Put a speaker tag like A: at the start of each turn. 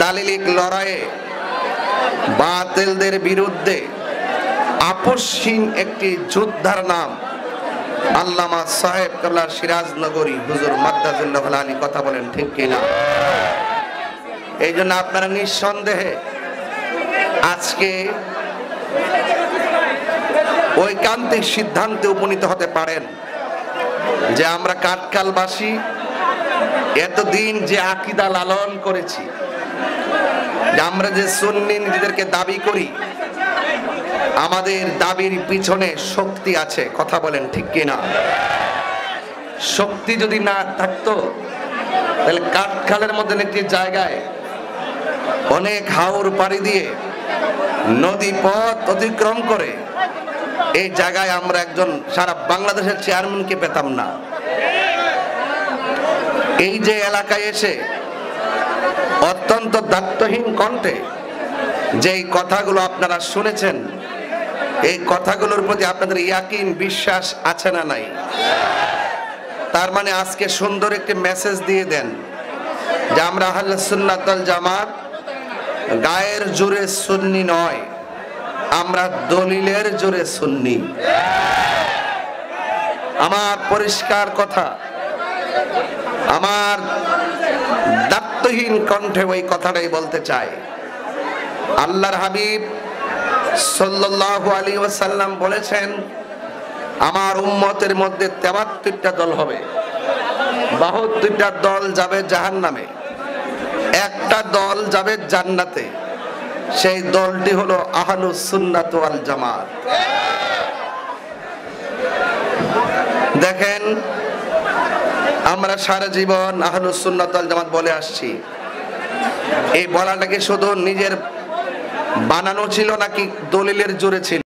A: দালিলিক লড়াইয়ে বাতিলদের বিরুদ্ধে আপসহীন একটি যোদ্ধার নাম আল্লামা সাহেব কেবলা সিরাজনগরী হুজুর মাদ্দাজুল্লাহ আলী। কথা বলেন ঠিক কিনা? এই জন্য আপনারা নিঃসন্দেহে আজকে ঐকান্তিক সিদ্ধান্তে উপনীত হতে পারেন যে আমরা কাঠকালবাসী এতদিন যে আকীদা লালন করেছি, যে আমরা যে সুন্নি নিজেদেরকে দাবি করি, আমাদের দাবির পিছনে শক্তি আছে। কথা বলেন ঠিক কিনা? শক্তি যদি না থাকতো তাহলে কাঠখালের মধ্যে একটি জায়গায় অনেক হাওর পাড়ি দিয়ে নদী পথ অতিক্রম করে এই জায়গায় আমরা একজন সারা বাংলাদেশের চেয়ারম্যানকে পেতাম না। এই যে এলাকায় এসে অত্যন্ত দায়িত্বহীন কণ্ঠে যেই কথাগুলো আপনারা শুনেছেন, এই কথাগুলোর প্রতি আপনাদের ইয়াকিন বিশ্বাস আছে না নাই? তার মানে আজকে সুন্দর একটি মেসেজ দিয়ে দেন যে আমরা আহলে সুন্নাত ওয়াল জামাত গায়ের জোরে সুন্নি নয়, আমরা দলিলের জোরে সুন্নি। আমার পরিষ্কার কথা, আমার দায়িত্বহীন কণ্ঠে ওই কথাটাই বলতে চাই। আল্লাহর হাবিব সাল্লাল্লাহু আলাইহি ওয়াসাল্লাম বলেছেন, আমার উম্মতের মধ্যে ৭৩টা দল হবে, ৭২টা দল যাবে জাহান্নামে, একটা দল যাবে জান্নাতে। সেই দলটি হলো আহলুস সুন্নাত ওয়াল জামাত। দেখেন, আমরা সারা জীবন আহলুস সুন্নাত ওয়াল জামাত বলে আসছি। এই বলাটাকে শুধু নিজের বানানো ছিল নাকি দলিলের জোরে ছিল?